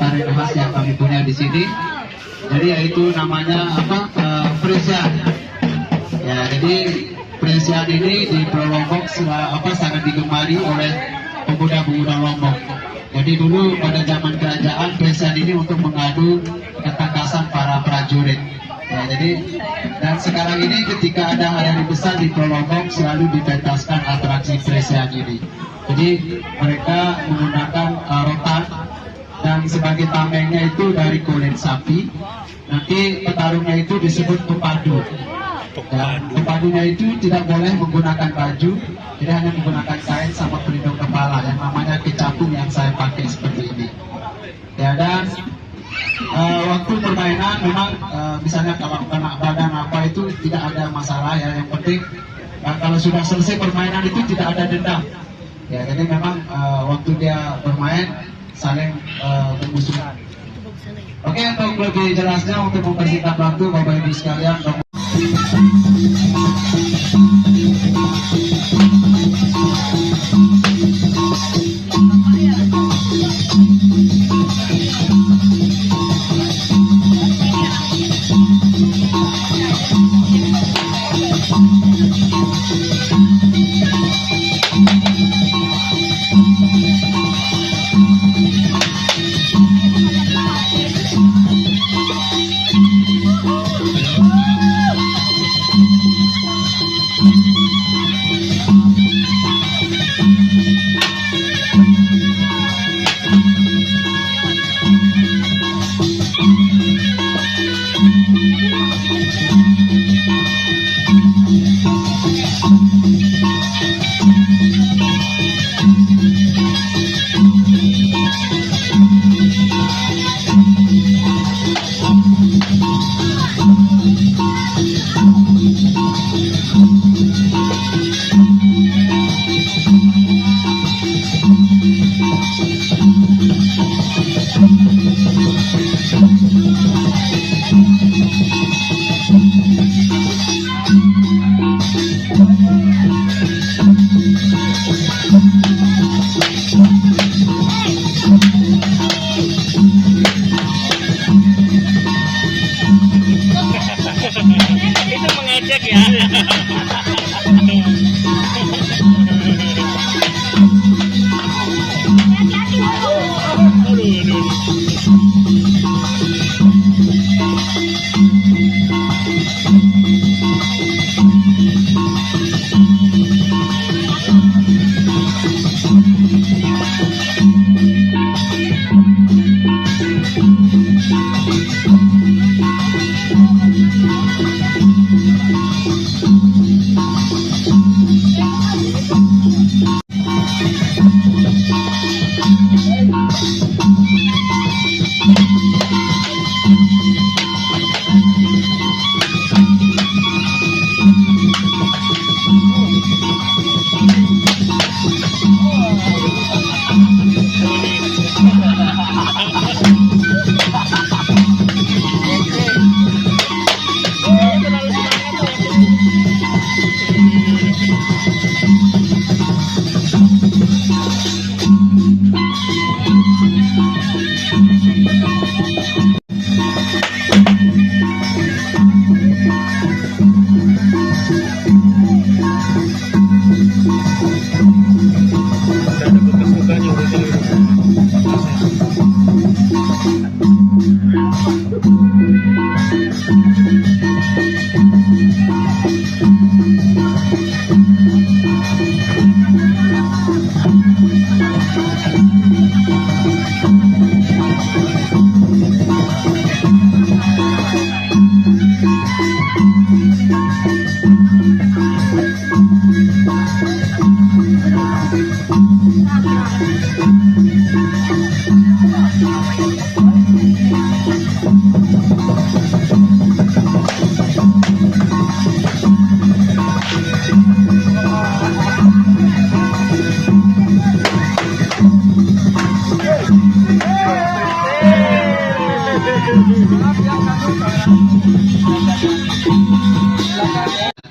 tarian khas yang kami punya di sini. Jadi yaitu namanya Presian. Ya, jadi Presian ini di Pulau Lombok sangat digemari oleh pemuda-pemuda Lombok. Jadi dulu pada zaman kerajaan Presian ini untuk mengadu ketangkasan para prajurit. Ya, dan sekarang ini ketika ada hari besar di Pulau Lombok selalu dipentaskan atraksi Presian ini. Jadi mereka menggunakan rotan dan sebagai tamengnya itu dari kulit sapi. Nanti petarungnya itu disebut pepadu. Ya, pepadunya itu tidak boleh menggunakan baju, jadi hanya menggunakan kain sama pelindung kepala yang namanya kecapung yang saya pakai seperti ini. Ya, dan waktu permainan memang misalnya kalau kena badan apa itu tidak ada masalah ya. Yang penting kalau sudah selesai permainan itu tidak ada dendam. Ya, jadi memang waktu dia bermain saling bermusuhan. Oke, untuk lebih jelasnya untuk mempersingkat waktu Bapak Ibu sekalian. Itu mengejek ya.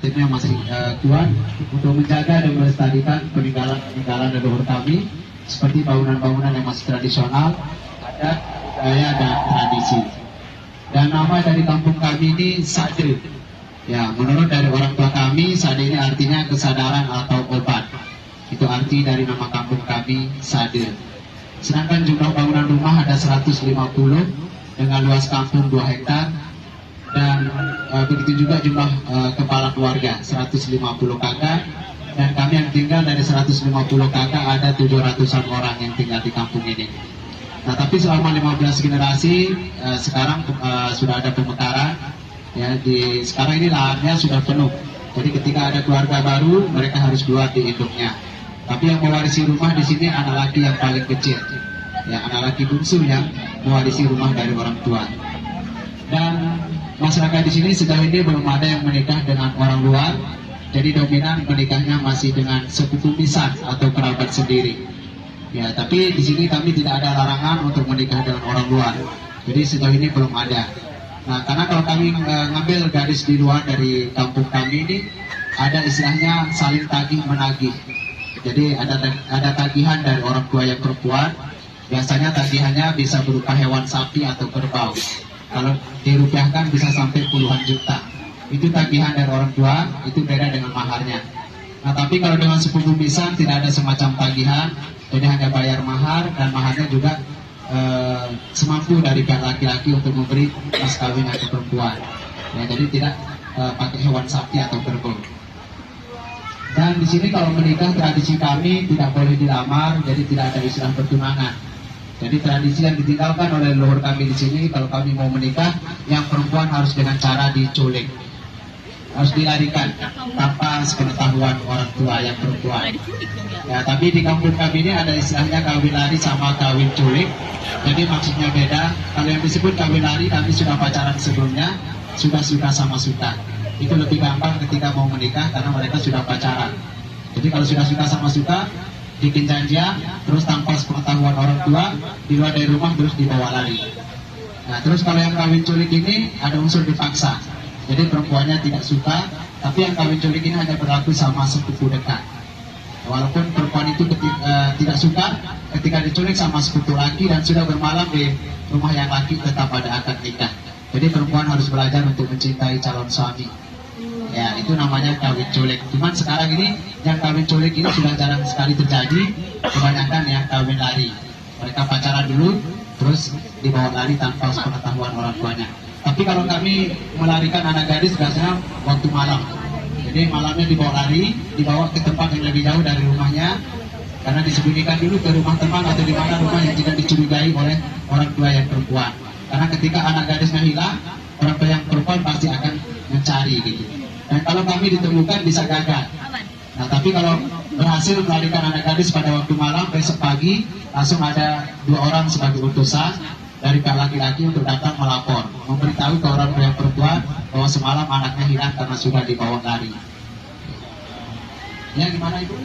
Timnya masih kuat untuk menjaga dan melestarikan peninggalan leluhur kami seperti bangunan-bangunan yang masih tradisional. adat, budaya dan tradisi. Dan nama dari kampung kami ini Sade. Ya, menurut dari orang tua kami, Sade ini artinya kesadaran atau obat. Itu arti dari nama kampung kami, Sade. Sedangkan jumlah bangunan rumah ada 150 dengan luas kampung 2 hektar. Dan begitu juga jumlah kepala keluarga, 150 kakak. Dan kami yang tinggal dari 150 kakak ada 700-an orang yang tinggal di kampung ini. Nah, tapi selama 15 generasi sekarang sudah ada pemekaran. Ya, sekarang ini lahannya sudah penuh. Jadi ketika ada keluarga baru, mereka harus keluar di induknya. Tapi yang mewarisi rumah di sini anak laki yang paling kecil. Ya, anak laki bungsu yang mewarisi rumah dari orang tua. Dan masyarakat di sini sejauh ini belum ada yang menikah dengan orang luar. Jadi dominan menikahnya masih dengan sepupu pisan atau kerabat sendiri. Ya, tapi di sini kami tidak ada larangan untuk menikah dengan orang luar. Jadi sejauh ini belum ada. Nah, karena kalau kami ngambil garis di luar dari kampung kami ini, ada istilahnya saling tagih menagih. Jadi ada tagihan dari orang tua yang perempuan. Biasanya tagihannya bisa berupa hewan sapi atau kerbau. Kalau dirupiahkan bisa sampai puluhan juta. Itu tagihan dari orang tua, itu beda dengan maharnya. Nah, tapi kalau dengan sepupu pisan tidak ada semacam tagihan, jadi hanya bayar mahar, dan maharnya juga semampu dari pihak laki-laki untuk memberi mas kawin ke perempuan. Ya, jadi tidak pakai hewan sapi atau kerbau. Dan di sini kalau menikah tradisi kami tidak boleh dilamar, jadi tidak ada istilah pertunangan. Jadi tradisi yang ditinggalkan oleh leluhur kami di sini, kalau kami mau menikah, yang perempuan harus dengan cara diculik, harus dilarikan tanpa sepengetahuan orang tua yang perempuan. Ya, tapi di kampung kami ini ada istilahnya kawin lari sama kawin culik. Jadi maksudnya beda. Kalau yang disebut kawin lari, kami sudah pacaran sebelumnya, sudah suka sama suka. Itu lebih gampang ketika mau menikah karena mereka sudah pacaran. Jadi kalau sudah suka sama suka, bikin janjian, terus tanpa sepengetahuan orang tua, di luar dari rumah terus dibawa lari. Nah, terus kalau yang kawin culik ini ada unsur dipaksa. Jadi perempuannya tidak suka, tapi yang kawin culik ini hanya berlaku sama sepupu dekat. Walaupun perempuan itu tidak suka, ketika diculik sama sepupu laki dan sudah bermalam di rumah yang laki, tetap ada akad nikah. Jadi perempuan harus belajar untuk mencintai calon suami. Ya, itu namanya kawin culik. Cuman sekarang ini yang kawin culik ini sudah jarang sekali terjadi. Kebanyakan yang kawin lari. Mereka pacaran dulu, terus dibawa lari tanpa sepengetahuan orang tuanya. Tapi kalau kami melarikan anak gadis biasanya waktu malam. Jadi malamnya dibawa lari, dibawa ke tempat yang lebih jauh dari rumahnya, karena disembunyikan dulu ke rumah teman atau di mana rumah yang tidak dicurigai oleh orang tua yang perempuan. Karena ketika anak gadisnya hilang, orang tua yang perempuan pasti akan mencari gitu. Dan kalau kami ditemukan bisa gagal. Nah, tapi kalau berhasil melarikan anak gadis pada waktu malam, besok pagi langsung ada 2 orang sebagai utusan dari pihak laki-laki untuk datang melapor, memberitahu ke orang tua yang perempuan bahwa semalam anaknya hilang karena sudah dibawa lari. Ya, gimana Ibu?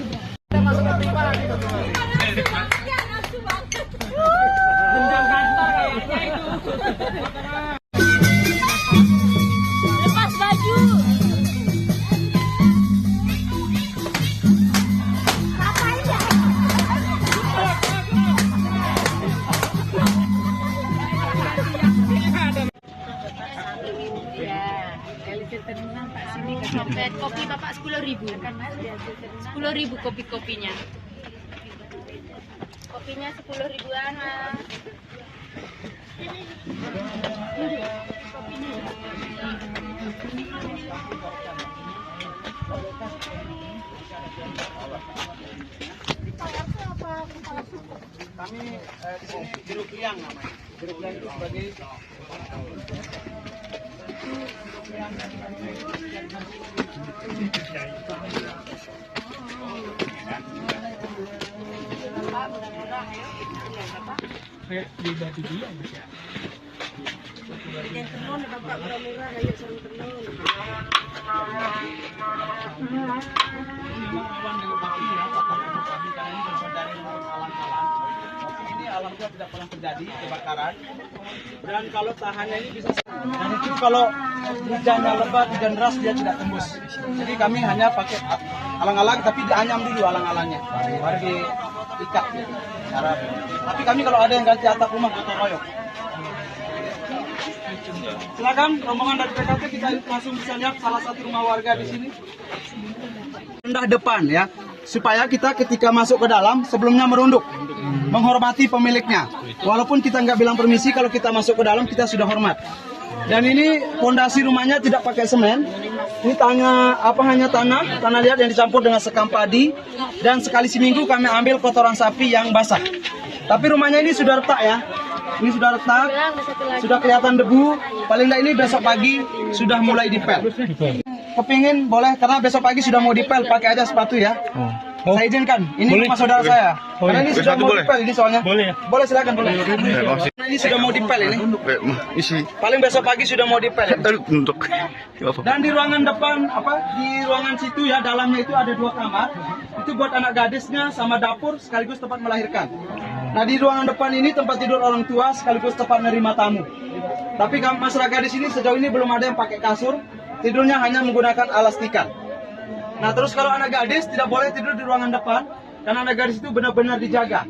Lepas baju. Dan kopi Bapak 10.000. 10.000 kopinya. Kopinya 10.000-an, Mas. Kami di sini jeruk liang namanya. Jeruk liang itu sebagai pribadi dia bisa. Yang tenun Bapak murah-murah ayo sarung tenun. Ini alhamdulillah tidak pernah terjadi kebakaran. Dan kalau tahannya ini bisa. Dan itu kalau hujannya lebat, hujan deras dia tidak tembus. Jadi kami hanya pakai alang-alang, tapi dianyam dulu alang-alangnya. Baru ikat. Cara. Tapi kami kalau ada yang ganti atap rumah gotong royong. Silakan rombongan dari PKK kita langsung bisa lihat salah satu rumah warga di sini. Rendah depan ya, supaya kita ketika masuk ke dalam sebelumnya merunduk, menghormati pemiliknya. Walaupun kita nggak bilang permisi, kalau kita masuk ke dalam kita sudah hormat. Dan ini fondasi rumahnya tidak pakai semen. Ini hanya tanah liat yang dicampur dengan sekam padi. Dan sekali seminggu kami ambil kotoran sapi yang basah. Tapi rumahnya ini sudah retak ya. Ini sudah retak, sudah kelihatan debu. Paling tidak ini besok pagi sudah mulai dipel. Kepingin boleh, karena besok pagi sudah mau dipel, pakai aja sepatu ya. Saya izinkan, ini rumah saudara saya. Karena ini sudah mau dipel ini soalnya. Boleh silakan boleh. Ini sudah mau dipel ini. Paling besok pagi sudah mau dipel. Dan di ruangan depan di ruangan situ ya, dalamnya itu ada 2 kamar. Itu buat anak gadisnya sama dapur sekaligus tempat melahirkan. Nah di ruangan depan ini tempat tidur orang tua sekaligus tempat menerima tamu. Tapi masyarakat di sini sejauh ini belum ada yang pakai kasur. Tidurnya hanya menggunakan alas tikar. Nah terus kalau anak gadis tidak boleh tidur di ruangan depan, karena anak gadis itu benar-benar dijaga.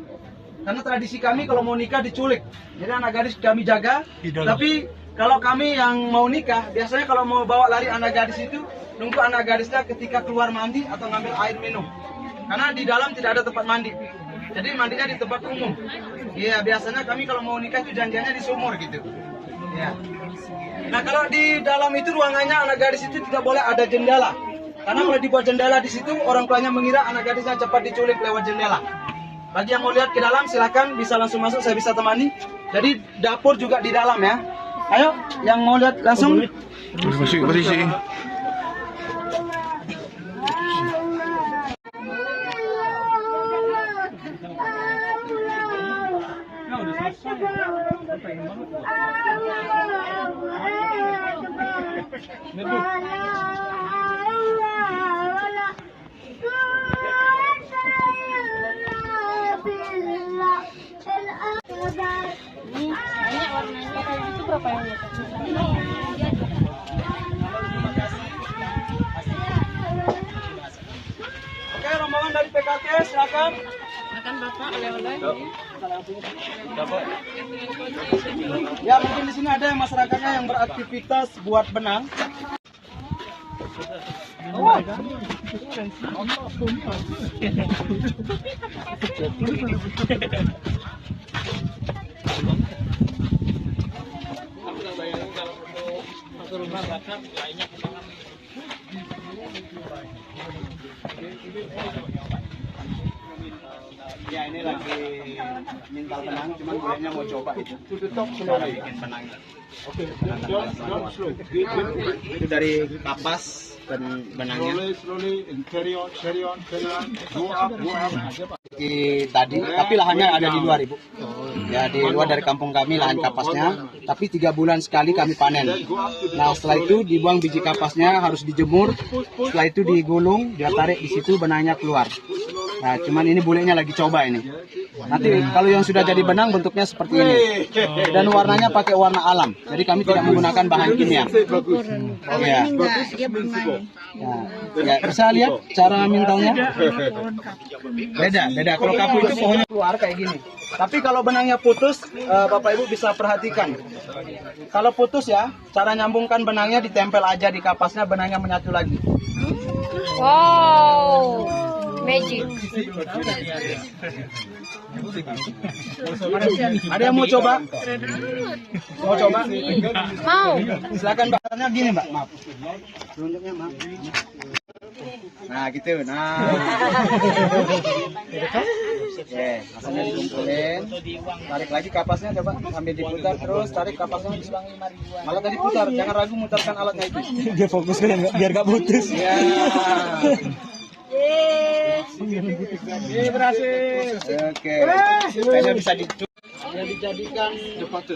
Karena tradisi kami kalau mau nikah diculik, jadi anak gadis kami jaga. Tapi kalau kami yang mau nikah, biasanya kalau mau bawa lari anak gadis itu, nunggu anak gadisnya ketika keluar mandi atau ngambil air minum. Karena di dalam tidak ada tempat mandi, jadi mandinya di tempat umum. Iya biasanya kami kalau mau nikah itu janjiannya di sumur gitu. Ya. Nah kalau di dalam itu ruangannya anak gadis itu tidak boleh ada jendela. Karena kalau dibuat jendela di situ, orang tuanya mengira anak gadisnya cepat diculik lewat jendela. Bagi yang mau lihat ke dalam, silakan bisa langsung masuk, saya bisa temani. Jadi dapur juga di dalam ya. Ayo, yang mau lihat langsung. Posisi. Oke, rombongan dari PKK silakan. Makan Bapak oleh-oleh. Ya mungkin di sini ada yang masyarakatnya yang beraktivitas buat benang. Ya ini lagi mintal benang, cuman bolehnya mau coba itu. Cara bikin benang. Oke, itu dari kapas dan benangnya. Tadi, tapi lahannya ada di luar ibu. Ya di luar dari kampung kami lahan kapasnya. Tapi 3 bulan sekali kami panen. Nah setelah itu dibuang biji kapasnya, harus dijemur. Setelah itu digulung, dia tarik di situ benangnya keluar. Nah, cuman ini bulenya lagi coba ini. Nanti kalau yang sudah jadi benang bentuknya seperti ini. Dan warnanya pakai warna alam. Jadi kami tidak menggunakan bahan kimia. Ya. Ya, bisa lihat cara mintalnya? Beda. Kalau kapu itu pohonnya keluar kayak gini. Tapi kalau benangnya putus, Bapak Ibu bisa perhatikan. Kalau putus ya, cara nyambungkan benangnya ditempel aja di kapasnya, benangnya menyatu lagi. Wow, magic. Ada yang mau coba? Mau coba? Mau. Silakan bakarnya gini mbak, maaf. Telunjuknya maaf. Nah gitu, nah. Oke, masanya dikumpulin. Tarik lagi kapasnya, coba sambil diputar terus, tarik kapasnya. Malah tadi putar, jangan ragu mutarkan alatnya itu. Dia fokus kan biar gak putus. Ya. Berhasil. Oke. Kayaknya bisa yang dijadikan buat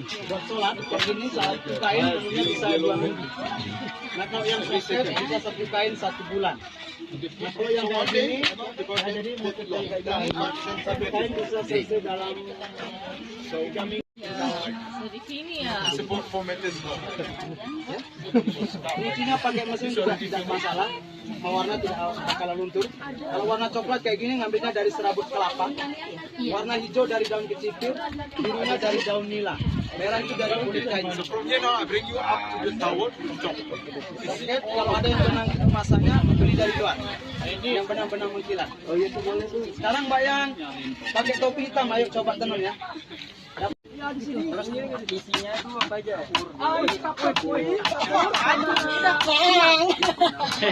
sholat kayak gini satu kain tentunya bisa 2 minggu. Nah kalau yang soket bisa 1 kain 1 bulan. Nah kalau yang kayak gini, jadi mau kayak gini 1 kain bisa selesai dalam 3 minggu. Dari sini ya. Kuncinya pakai mesin juga tidak masalah. Warna tidak bakalan luntur. Kalau warna coklat kayak gini ngambilnya dari serabut kelapa. Warna hijau dari daun kecipir, birunya dari daun nila. Merah itu dari kulit kayu. Oke, kalau ada yang benang masaknya beli dari luar. Yang benang-benang mengkilat. Oh iya, itu boleh tuh. Sekarang Mbak yang pakai topi hitam, ayo coba tenun ya. Terus isinya itu apa aja?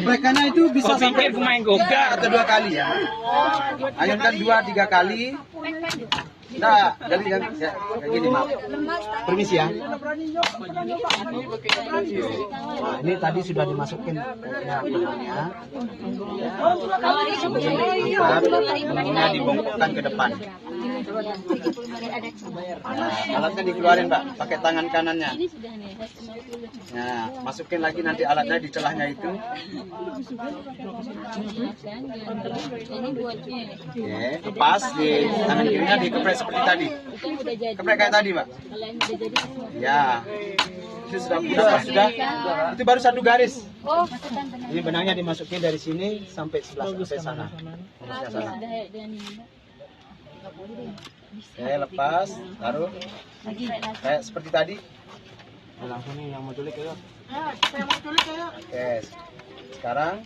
Mereka itu bisa sampai tiga atau 2 kali ya. Ayunkan 2-3 kali. Nah, jadi kan kayak gini, maaf. Permisi ya. Nah, ini tadi sudah dimasukin benangnya. Benangnya dibongkokkan ke depan. Nah, alatnya dikeluarin, Mbak, pakai tangan kanannya. Nah, masukin lagi nanti alatnya di celahnya itu. Oke, lepas di tangan kirinya dikeprek seperti tadi. Keprek kayak tadi, Mbak. Ya. Itu sudah. Itu baru 1 garis. Ini benangnya dimasukin dari sini sampai sebelah sampai sana. Sampai sana. Oke, lepas, taruh. Kayak seperti tadi. Langsung nih yang mau culik ya. Oke, sekarang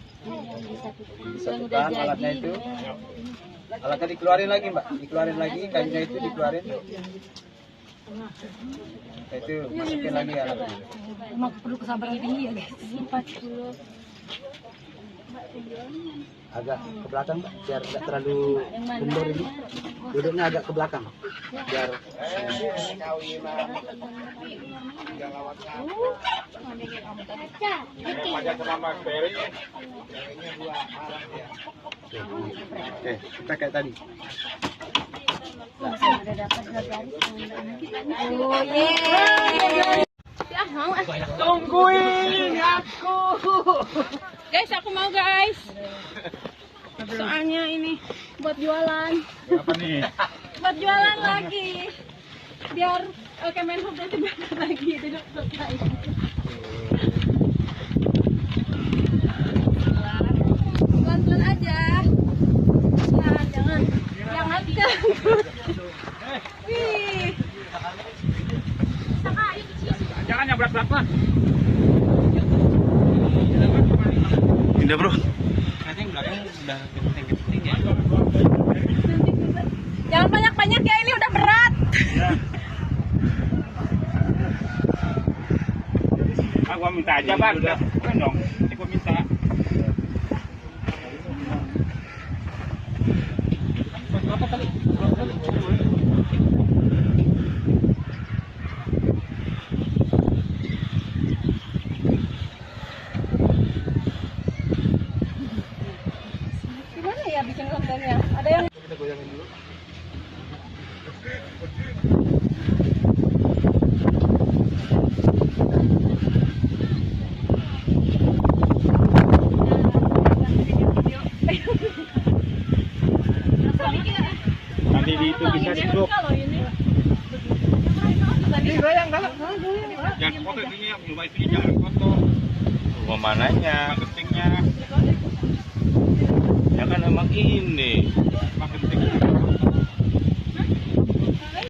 disatukan alatnya itu. Alatnya dikeluarin lagi, Mbak. Dikeluarin lagi, kayunya itu dikeluarin. Itu masukin lagi alatnya. Emang perlu kesabaran tinggi ya guys. 40. Agak ke belakang, Mbak, biar tidak terlalu kendor ini. Duduknya agak ke belakang, biar Oke, kita kayak tadi. Oh yeay. Tungguin aku. Guys, aku mau guys. Soalnya ini buat jualan. Apa nih? Buat jualan lagi. Biar Kemenhub nanti berangkat lagi duduk selesai. Pelan-pelan aja. Nah, jangan kan. Wih. Jangan nabrak-nabrak. Indah bro. Nanti yang belakang udah genting-genting ya. Jangan banyak-banyak ya, ini udah berat. Aku minta aja bang. Bukan dong. Aku minta. Gimana ya bikin kontennya? Ada yang Kita goyangin dulu. Nanti di itu bisa di grup. Jangan foto ini ya, belum itu jangan foto. Rumah mananya? Pentingnya. Ya kan emang ini. Penting.